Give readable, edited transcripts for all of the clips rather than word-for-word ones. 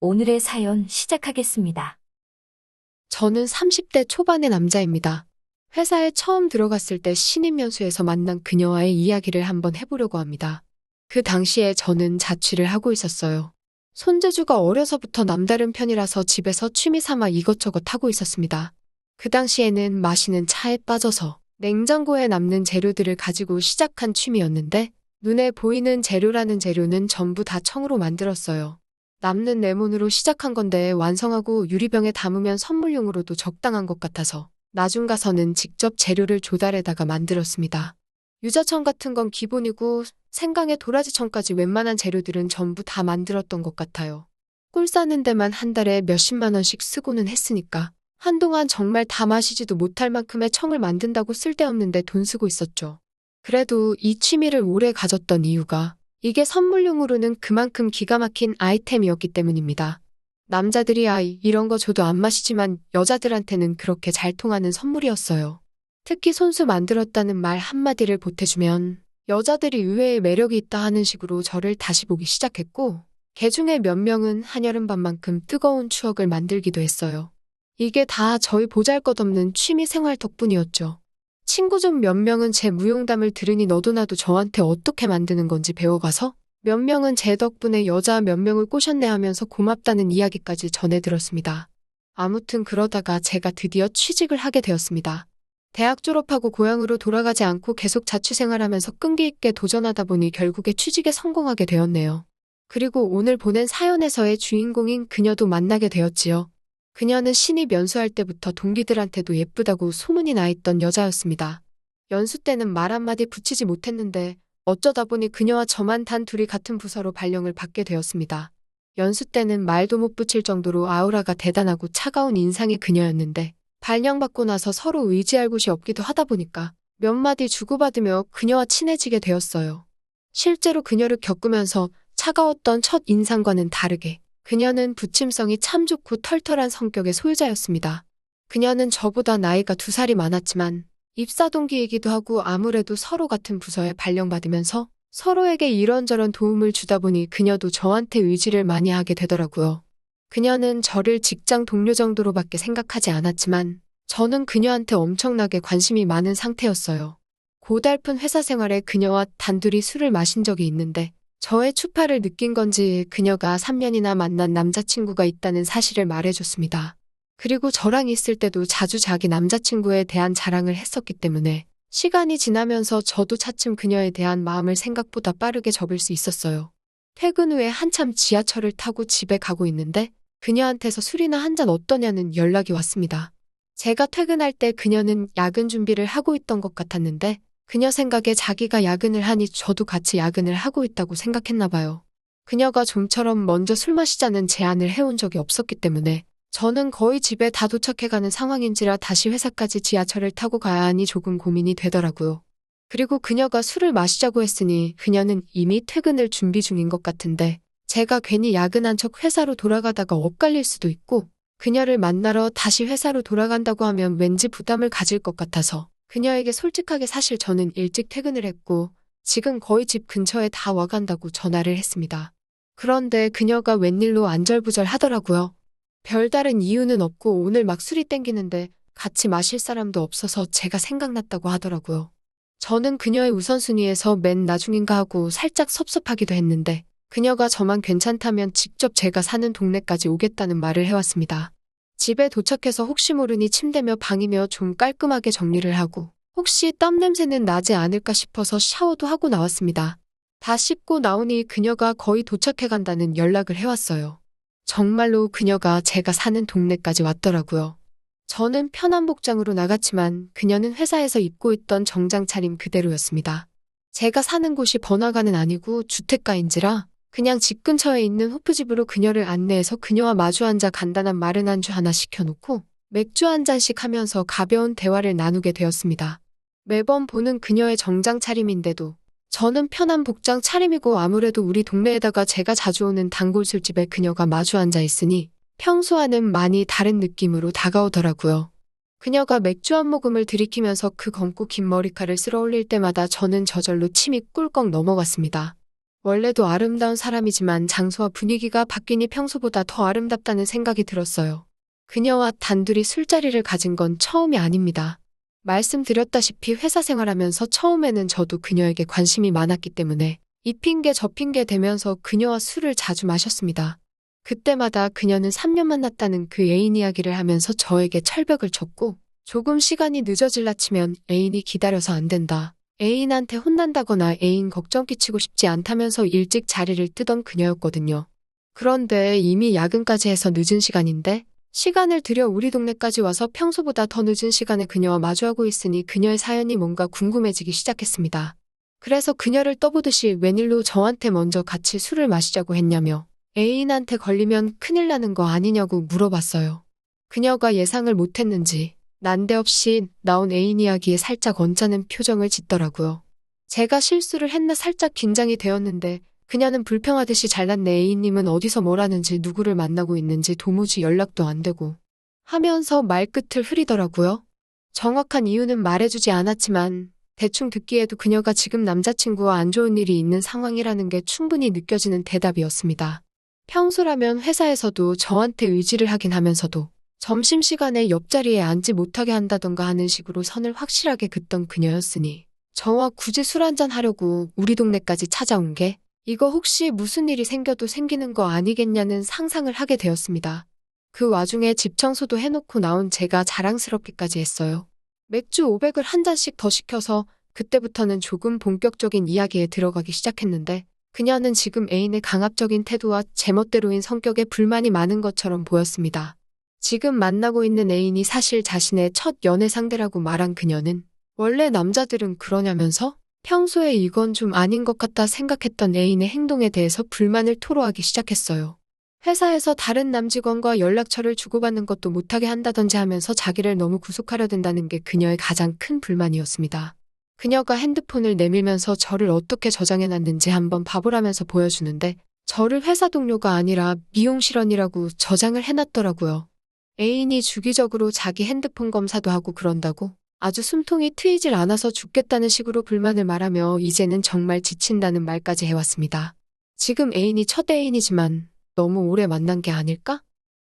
오늘의 사연 시작하겠습니다. 저는 30대 초반의 남자입니다. 회사에 처음 들어갔을 때 신입연수에서 만난 그녀와의 이야기를 한번 해보려고 합니다. 그 당시에 저는 자취를 하고 있었어요. 손재주가 어려서부터 남다른 편이라서 집에서 취미 삼아 이것저것 하고 있었습니다. 그 당시에는 마시는 차에 빠져서 냉장고에 남는 재료들을 가지고 시작한 취미였는데 눈에 보이는 재료라는 재료는 전부 다 청으로 만들었어요. 남는 레몬으로 시작한 건데 완성하고 유리병에 담으면 선물용으로도 적당한 것 같아서 나중 가서는 직접 재료를 조달해다가 만들었습니다. 유자청 같은 건 기본이고 생강에 도라지청까지 웬만한 재료들은 전부 다 만들었던 것 같아요. 꿀 싸는 데만 한 달에 몇십만 원씩 쓰고는 했으니까 한동안 정말 다 마시지도 못할 만큼의 청을 만든다고 쓸데없는데 돈 쓰고 있었죠. 그래도 이 취미를 오래 가졌던 이유가 이게 선물용으로는 그만큼 기가 막힌 아이템이었기 때문입니다. 남자들이 이런 거 줘도 안 마시지만 여자들한테는 그렇게 잘 통하는 선물이었어요. 특히 손수 만들었다는 말 한마디를 보태주면 여자들이 의외의 매력이 있다 하는 식으로 저를 다시 보기 시작했고 개 중에 몇 명은 한여름밤만큼 뜨거운 추억을 만들기도 했어요. 이게 다 저희 보잘것없는 취미 생활 덕분이었죠. 친구 중 몇 명은 제 무용담을 들으니 너도 나도 저한테 어떻게 만드는 건지 배워가서 몇 명은 제 덕분에 여자 몇 명을 꼬셨네 하면서 고맙다는 이야기까지 전해 들었습니다. 아무튼 그러다가 제가 드디어 취직을 하게 되었습니다. 대학 졸업하고 고향으로 돌아가지 않고 계속 자취생활하면서 끈기 있게 도전하다 보니 결국에 취직에 성공하게 되었네요. 그리고 오늘 보낸 사연에서의 주인공인 그녀도 만나게 되었지요. 그녀는 신입 연수할 때부터 동기들한테도 예쁘다고 소문이 나 있던 여자였습니다. 연수 때는 말 한마디 붙이지 못했는데 어쩌다 보니 그녀와 저만 단 둘이 같은 부서로 발령을 받게 되었습니다. 연수 때는 말도 못 붙일 정도로 아우라가 대단하고 차가운 인상의 그녀였는데 발령받고 나서 서로 의지할 곳이 없기도 하다 보니까 몇 마디 주고받으며 그녀와 친해지게 되었어요. 실제로 그녀를 겪으면서 차가웠던 첫 인상과는 다르게 그녀는 부침성이 참 좋고 털털한 성격의 소유자였습니다. 그녀는 저보다 나이가 2살이 많았지만 입사 동기이기도 하고 아무래도 서로 같은 부서에 발령받으면서 서로에게 이런저런 도움을 주다 보니 그녀도 저한테 의지를 많이 하게 되더라고요. 그녀는 저를 직장 동료 정도로밖에 생각하지 않았지만 저는 그녀한테 엄청나게 관심이 많은 상태였어요. 고달픈 회사 생활에 그녀와 단둘이 술을 마신 적이 있는데 저의 추파를 느낀 건지 그녀가 3년이나 만난 남자친구가 있다는 사실을 말해줬습니다. 그리고 저랑 있을 때도 자주 자기 남자친구에 대한 자랑을 했었기 때문에 시간이 지나면서 저도 차츰 그녀에 대한 마음을 생각보다 빠르게 접을 수 있었어요. 퇴근 후에 한참 지하철을 타고 집에 가고 있는데 그녀한테서 술이나 한잔 어떠냐는 연락이 왔습니다. 제가 퇴근할 때 그녀는 야근 준비를 하고 있던 것 같았는데 그녀 생각에 자기가 야근을 하니 저도 같이 야근을 하고 있다고 생각했나 봐요. 그녀가 좀처럼 먼저 술 마시자는 제안을 해온 적이 없었기 때문에 저는 거의 집에 다 도착해가는 상황인지라 다시 회사까지 지하철을 타고 가야 하니 조금 고민이 되더라고요. 그리고 그녀가 술을 마시자고 했으니 그녀는 이미 퇴근을 준비 중인 것 같은데 제가 괜히 야근한 척 회사로 돌아가다가 엇갈릴 수도 있고 그녀를 만나러 다시 회사로 돌아간다고 하면 왠지 부담을 가질 것 같아서 그녀에게 솔직하게 사실 저는 일찍 퇴근을 했고 지금 거의 집 근처에 다 와간다고 전화를 했습니다. 그런데 그녀가 웬일로 안절부절 하더라고요. 별다른 이유는 없고 오늘 막 술이 땡기는데 같이 마실 사람도 없어서 제가 생각났다고 하더라고요. 저는 그녀의 우선순위에서 맨 나중인가 하고 살짝 섭섭하기도 했는데 그녀가 저만 괜찮다면 직접 제가 사는 동네까지 오겠다는 말을 해왔습니다. 집에 도착해서 혹시 모르니 침대며 방이며 좀 깔끔하게 정리를 하고 혹시 땀 냄새는 나지 않을까 싶어서 샤워도 하고 나왔습니다. 다 씻고 나오니 그녀가 거의 도착해 간다는 연락을 해왔어요. 정말로 그녀가 제가 사는 동네까지 왔더라고요. 저는 편한 복장으로 나갔지만 그녀는 회사에서 입고 있던 정장 차림 그대로였습니다. 제가 사는 곳이 번화가는 아니고 주택가인지라 그냥 집 근처에 있는 호프집으로 그녀를 안내해서 그녀와 마주 앉아 간단한 마른 안주 하나 시켜놓고 맥주 한 잔씩 하면서 가벼운 대화를 나누게 되었습니다. 매번 보는 그녀의 정장 차림인데도 저는 편한 복장 차림이고 아무래도 우리 동네에다가 제가 자주 오는 단골 술집에 그녀가 마주 앉아 있으니 평소와는 많이 다른 느낌으로 다가오더라고요. 그녀가 맥주 한 모금을 들이키면서 그 검고 긴 머리카락을 쓸어 올릴 때마다 저는 저절로 침이 꿀꺽 넘어갔습니다. 원래도 아름다운 사람이지만 장소와 분위기가 바뀌니 평소보다 더 아름답다는 생각이 들었어요. 그녀와 단둘이 술자리를 가진 건 처음이 아닙니다. 말씀드렸다시피 회사 생활하면서 처음에는 저도 그녀에게 관심이 많았기 때문에 이 핑계 저 핑계 대면서 그녀와 술을 자주 마셨습니다. 그때마다 그녀는 3년 만났다는 그 애인 이야기를 하면서 저에게 철벽을 쳤고 조금 시간이 늦어질라 치면 애인이 기다려서 안 된다. 애인한테 혼난다거나 애인 걱정 끼치고 싶지 않다면서 일찍 자리를 뜨던 그녀였거든요. 그런데 이미 야근까지 해서 늦은 시간인데 시간을 들여 우리 동네까지 와서 평소보다 더 늦은 시간에 그녀와 마주하고 있으니 그녀의 사연이 뭔가 궁금해지기 시작했습니다. 그래서 그녀를 떠보듯이 웬일로 저한테 먼저 같이 술을 마시자고 했냐며 애인한테 걸리면 큰일 나는 거 아니냐고 물어봤어요. 그녀가 예상을 못했는지 난데없이 나온 애인 이야기에 살짝 언짢은 표정을 짓더라고요. 제가 실수를 했나 살짝 긴장이 되었는데 그녀는 불평하듯이 잘난 내 애인님은 어디서 뭘 하는지 누구를 만나고 있는지 도무지 연락도 안 되고 하면서 말끝을 흐리더라고요. 정확한 이유는 말해주지 않았지만 대충 듣기에도 그녀가 지금 남자친구와 안 좋은 일이 있는 상황이라는 게 충분히 느껴지는 대답이었습니다. 평소라면 회사에서도 저한테 의지를 하긴 하면서도 점심시간에 옆자리에 앉지 못하게 한다던가 하는 식으로 선을 확실하게 긋던 그녀였으니 저와 굳이 술 한잔 하려고 우리 동네까지 찾아온 게 이거 혹시 무슨 일이 생겨도 생기는 거 아니겠냐는 상상을 하게 되었습니다. 그 와중에 집 청소도 해놓고 나온 제가 자랑스럽기까지 했어요. 맥주 500을 한 잔씩 더 시켜서 그때부터는 조금 본격적인 이야기에 들어가기 시작했는데 그녀는 지금 애인의 강압적인 태도와 제멋대로인 성격에 불만이 많은 것처럼 보였습니다. 지금 만나고 있는 애인이 사실 자신의 첫 연애 상대라고 말한 그녀는 원래 남자들은 그러냐면서 평소에 이건 좀 아닌 것 같다 생각했던 애인의 행동에 대해서 불만을 토로하기 시작했어요. 회사에서 다른 남직원과 연락처를 주고받는 것도 못하게 한다든지 하면서 자기를 너무 구속하려 든다는 게 그녀의 가장 큰 불만이었습니다. 그녀가 핸드폰을 내밀면서 저를 어떻게 저장해놨는지 한번 봐보라면서 보여주는데 저를 회사 동료가 아니라 미용실원이라고 저장을 해놨더라고요. 애인이 주기적으로 자기 핸드폰 검사도 하고 그런다고 아주 숨통이 트이질 않아서 죽겠다는 식으로 불만을 말하며 이제는 정말 지친다는 말까지 해왔습니다. 지금 애인이 첫 애인이지만 너무 오래 만난 게 아닐까?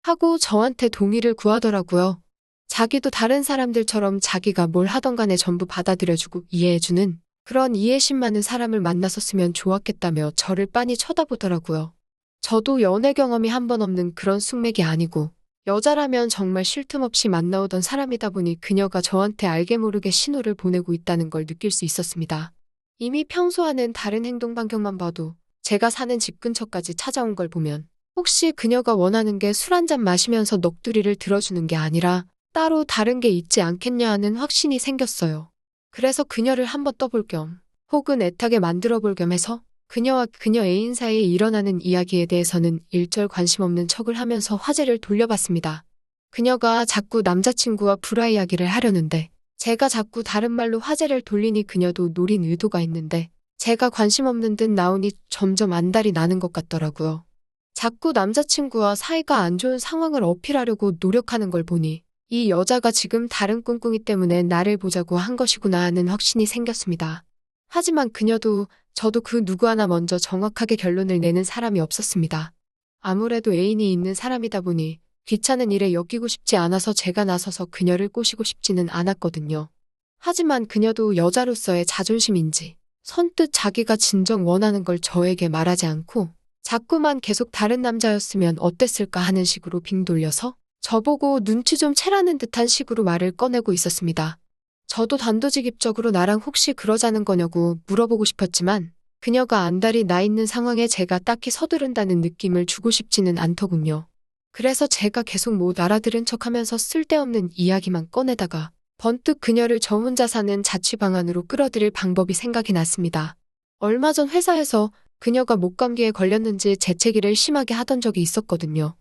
하고 저한테 동의를 구하더라고요. 자기도 다른 사람들처럼 자기가 뭘 하던 간에 전부 받아들여주고 이해해주는 그런 이해심 많은 사람을 만났었으면 좋았겠다며 저를 빤히 쳐다보더라고요. 저도 연애 경험이 한 번 없는 그런 숙맥이 아니고 여자라면 정말 쉴 틈 없이 만나오던 사람이다 보니 그녀가 저한테 알게 모르게 신호를 보내고 있다는 걸 느낄 수 있었습니다. 이미 평소와는 다른 행동 반경만 봐도 제가 사는 집 근처까지 찾아온 걸 보면 혹시 그녀가 원하는 게 술 한잔 마시면서 넋두리를 들어주는 게 아니라 따로 다른 게 있지 않겠냐 하는 확신이 생겼어요. 그래서 그녀를 한번 떠볼 겸 혹은 애타게 만들어 볼 겸 해서 그녀와 그녀 애인 사이에 일어나는 이야기에 대해서는 일절 관심 없는 척을 하면서 화제를 돌려봤습니다. 그녀가 자꾸 남자친구와 불화 이야기를 하려는데 제가 자꾸 다른 말로 화제를 돌리니 그녀도 노린 의도가 있는데 제가 관심 없는 듯 나오니 점점 안달이 나는 것 같더라고요. 자꾸 남자친구와 사이가 안 좋은 상황을 어필하려고 노력하는 걸 보니 이 여자가 지금 다른 꿍꿍이 때문에 나를 보자고 한 것이구나 하는 확신이 생겼습니다. 하지만 그녀도 저도 그 누구 하나 먼저 정확하게 결론을 내는 사람이 없었습니다. 아무래도 애인이 있는 사람이다 보니 귀찮은 일에 엮이고 싶지 않아서 제가 나서서 그녀를 꼬시고 싶지는 않았거든요. 하지만 그녀도 여자로서의 자존심인지 선뜻 자기가 진정 원하는 걸 저에게 말하지 않고 자꾸만 계속 다른 남자였으면 어땠을까 하는 식으로 빙 돌려서 저보고 눈치 좀 채라는 듯한 식으로 말을 꺼내고 있었습니다. 저도 단도직입적으로 나랑 혹시 그러자는 거냐고 물어보고 싶었지만 그녀가 안달이 나 있는 상황에 제가 딱히 서두른다는 느낌을 주고 싶지는 않더군요. 그래서 제가 계속 못 알아들은 척하면서 쓸데없는 이야기만 꺼내다가 번뜩 그녀를 저 혼자 사는 자취방안으로 끌어들일 방법이 생각이 났습니다. 얼마 전 회사에서 그녀가 목감기에 걸렸는지 재채기를 심하게 하던 적이 있었거든요.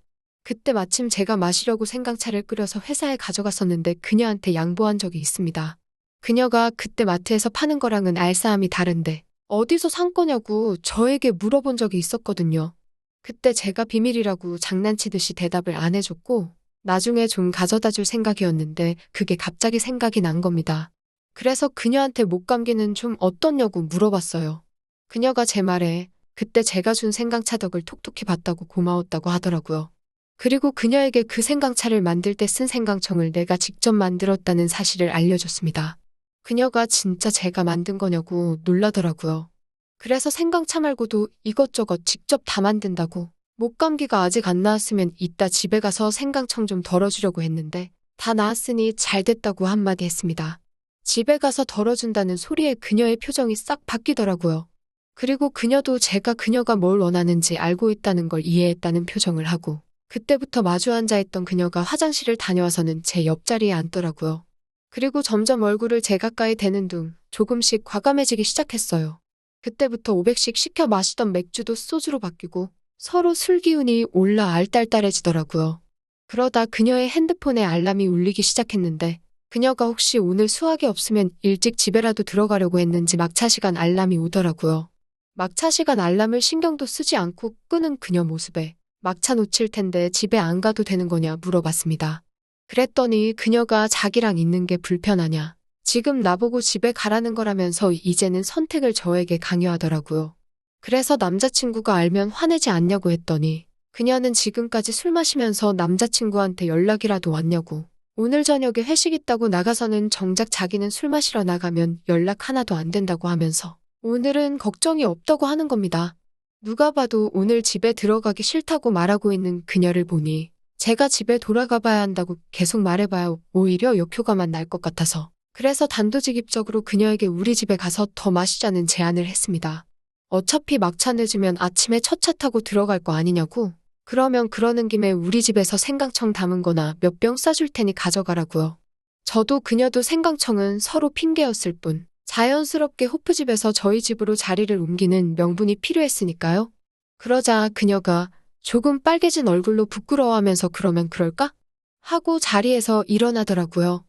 그때 마침 제가 마시려고 생강차를 끓여서 회사에 가져갔었는데 그녀한테 양보한 적이 있습니다. 그녀가 그때 마트에서 파는 거랑은 알싸함이 다른데 어디서 산 거냐고 저에게 물어본 적이 있었거든요. 그때 제가 비밀이라고 장난치듯이 대답을 안 해줬고 나중에 좀 가져다 줄 생각이었는데 그게 갑자기 생각이 난 겁니다. 그래서 그녀한테 목감기는 좀 어떻냐고 물어봤어요. 그녀가 제 말에 그때 제가 준 생강차 덕을 톡톡히 봤다고 고마웠다고 하더라고요. 그리고 그녀에게 그 생강차를 만들 때 쓴 생강청을 내가 직접 만들었다는 사실을 알려줬습니다. 그녀가 진짜 제가 만든 거냐고 놀라더라고요. 그래서 생강차 말고도 이것저것 직접 다 만든다고, 목감기가 아직 안 나았으면 이따 집에 가서 생강청 좀 덜어주려고 했는데 다 나았으니 잘 됐다고 한마디 했습니다. 집에 가서 덜어준다는 소리에 그녀의 표정이 싹 바뀌더라고요. 그리고 그녀도 제가 그녀가 뭘 원하는지 알고 있다는 걸 이해했다는 표정을 하고, 그때부터 마주 앉아 있던 그녀가 화장실을 다녀와서는 제 옆자리에 앉더라고요. 그리고 점점 얼굴을 제 가까이 대는 둥 조금씩 과감해지기 시작했어요. 그때부터 500씩 시켜 마시던 맥주도 소주로 바뀌고 서로 술 기운이 올라 알딸딸해지더라고요. 그러다 그녀의 핸드폰에 알람이 울리기 시작했는데, 그녀가 혹시 오늘 수학이 없으면 일찍 집에라도 들어가려고 했는지 막차 시간 알람이 오더라고요. 막차 시간 알람을 신경도 쓰지 않고 끄는 그녀 모습에 막차 놓칠 텐데 집에 안 가도 되는 거냐 물어봤습니다. 그랬더니 그녀가 자기랑 있는 게 불편하냐, 지금 나보고 집에 가라는 거라면서 이제는 선택을 저에게 강요하더라고요. 그래서 남자친구가 알면 화내지 않냐고 했더니 그녀는 지금까지 술 마시면서 남자친구한테 연락이라도 왔냐고, 오늘 저녁에 회식 있다고 나가서는 정작 자기는 술 마시러 나가면 연락 하나도 안 된다고 하면서 오늘은 걱정이 없다고 하는 겁니다. 누가 봐도 오늘 집에 들어가기 싫다고 말하고 있는 그녀를 보니 제가 집에 돌아가 봐야 한다고 계속 말해봐야 오히려 역효과만 날 것 같아서, 그래서 단도직입적으로 그녀에게 우리 집에 가서 더 마시자는 제안을 했습니다. 어차피 막차 늦으면 아침에 첫 차 타고 들어갈 거 아니냐고, 그러면 그러는 김에 우리 집에서 생강청 담은 거나 몇 병 싸줄 테니 가져가라고요. 저도 그녀도 생강청은 서로 핑계였을 뿐 자연스럽게 호프집에서 저희 집으로 자리를 옮기는 명분이 필요했으니까요. 그러자 그녀가 조금 빨개진 얼굴로 부끄러워하면서 그러면 그럴까? 하고 자리에서 일어나더라고요.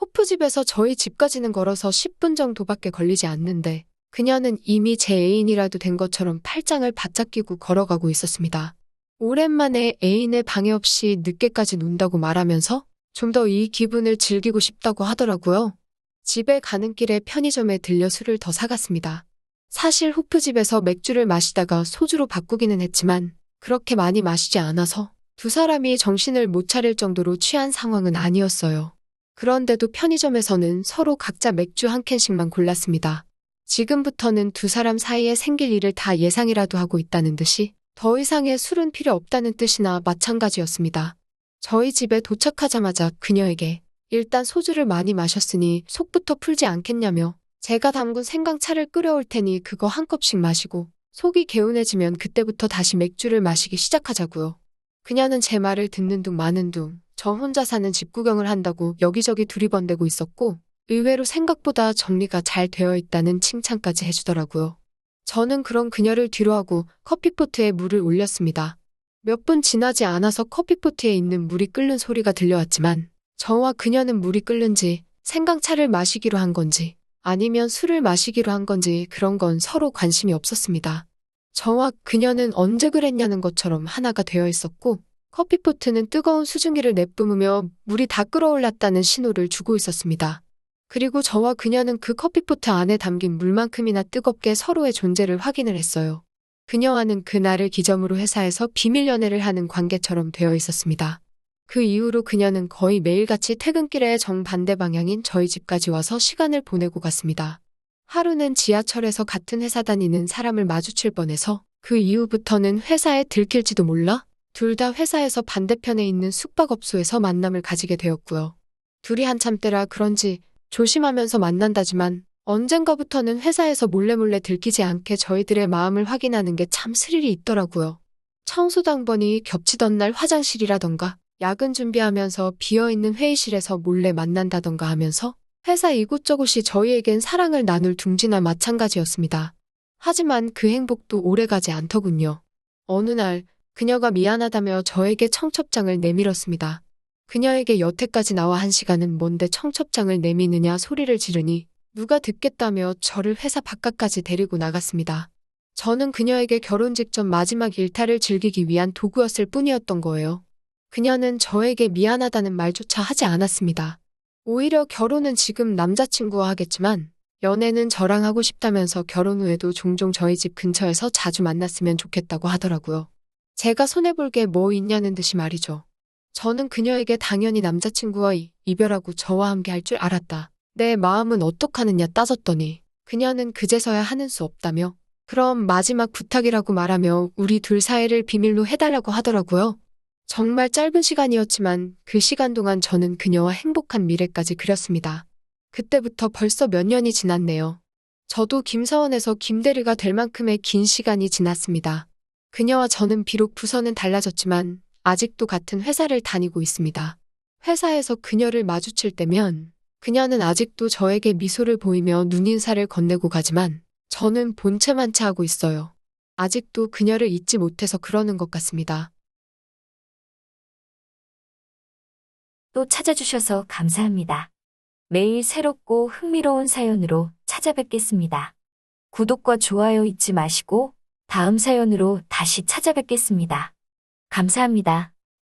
호프집에서 저희 집까지는 걸어서 10분 정도밖에 걸리지 않는데 그녀는 이미 제 애인이라도 된 것처럼 팔짱을 바짝 끼고 걸어가고 있었습니다. 오랜만에 애인의 방해 없이 늦게까지 논다고 말하면서 좀 더 이 기분을 즐기고 싶다고 하더라고요. 집에 가는 길에 편의점에 들려 술을 더 사갔습니다. 사실 호프집에서 맥주를 마시다가 소주로 바꾸기는 했지만 그렇게 많이 마시지 않아서 두 사람이 정신을 못 차릴 정도로 취한 상황은 아니었어요. 그런데도 편의점에서는 서로 각자 맥주 한 캔씩만 골랐습니다. 지금부터는 두 사람 사이에 생길 일을 다 예상이라도 하고 있다는 듯이 더 이상의 술은 필요 없다는 뜻이나 마찬가지였습니다. 저희 집에 도착하자마자 그녀에게 일단 소주를 많이 마셨으니 속부터 풀지 않겠냐며 제가 담근 생강차를 끓여올 테니 그거 한 컵씩 마시고 속이 개운해지면 그때부터 다시 맥주를 마시기 시작하자고요. 그녀는 제 말을 듣는 둥 마는 둥 저 혼자 사는 집 구경을 한다고 여기저기 두리번대고 있었고 의외로 생각보다 정리가 잘 되어 있다는 칭찬까지 해주더라고요. 저는 그런 그녀를 뒤로하고 커피포트에 물을 올렸습니다. 몇 분 지나지 않아서 커피포트에 있는 물이 끓는 소리가 들려왔지만 저와 그녀는 물이 끓는지 생강차를 마시기로 한 건지 아니면 술을 마시기로 한 건지 그런 건 서로 관심이 없었습니다. 저와 그녀는 언제 그랬냐는 것처럼 하나가 되어 있었고 커피포트는 뜨거운 수증기를 내뿜으며 물이 다 끓어올랐다는 신호를 주고 있었습니다. 그리고 저와 그녀는 그 커피포트 안에 담긴 물만큼이나 뜨겁게 서로의 존재를 확인을 했어요. 그녀와는 그날을 기점으로 회사에서 비밀 연애를 하는 관계처럼 되어 있었습니다. 그 이후로 그녀는 거의 매일같이 퇴근길에 정반대 방향인 저희 집까지 와서 시간을 보내고 갔습니다. 하루는 지하철에서 같은 회사 다니는 사람을 마주칠 뻔해서 그 이후부터는 회사에 들킬지도 몰라 둘 다 회사에서 반대편에 있는 숙박업소에서 만남을 가지게 되었고요. 둘이 한참 때라 그런지 조심하면서 만난다지만 언젠가부터는 회사에서 몰래 들키지 않게 저희들의 마음을 확인하는 게 참 스릴이 있더라고요. 청소당번이 겹치던 날 화장실이라던가 야근 준비하면서 비어있는 회의실에서 몰래 만난다던가 하면서 회사 이곳저곳이 저희에겐 사랑을 나눌 둥지나 마찬가지였습니다. 하지만 그 행복도 오래가지 않더군요. 어느 날 그녀가 미안하다며 저에게 청첩장을 내밀었습니다. 그녀에게 여태까지 나와 1시간은 뭔데 청첩장을 내미느냐 소리를 지르니 누가 듣겠다며 저를 회사 바깥까지 데리고 나갔습니다. 저는 그녀에게 결혼 직전 마지막 일탈을 즐기기 위한 도구였을 뿐이었던 거예요. 그녀는 저에게 미안하다는 말조차 하지 않았습니다. 오히려 결혼은 지금 남자친구와 하겠지만 연애는 저랑 하고 싶다면서 결혼 후에도 종종 저희 집 근처에서 자주 만났으면 좋겠다고 하더라고요. 제가 손해볼 게 뭐 있냐는 듯이 말이죠. 저는 그녀에게 당연히 남자친구와 이별하고 저와 함께 할 줄 알았다. 내 마음은 어떡하느냐 따졌더니 그녀는 그제서야 하는 수 없다며 그럼 마지막 부탁이라고 말하며 우리 둘 사이를 비밀로 해달라고 하더라고요. 정말 짧은 시간이었지만 그 시간 동안 저는 그녀와 행복한 미래까지 그렸습니다. 그때부터 벌써 몇 년이 지났네요. 저도 김사원에서 김대리가 될 만큼의 긴 시간이 지났습니다. 그녀와 저는 비록 부서는 달라졌지만 아직도 같은 회사를 다니고 있습니다. 회사에서 그녀를 마주칠 때면 그녀는 아직도 저에게 미소를 보이며 눈인사를 건네고 가지만 저는 본체만 차하고 있어요. 아직도 그녀를 잊지 못해서 그러는 것 같습니다. 또 찾아주셔서 감사합니다. 매일 새롭고 흥미로운 사연으로 찾아뵙겠습니다. 구독과 좋아요 잊지 마시고 다음 사연으로 다시 찾아뵙겠습니다. 감사합니다.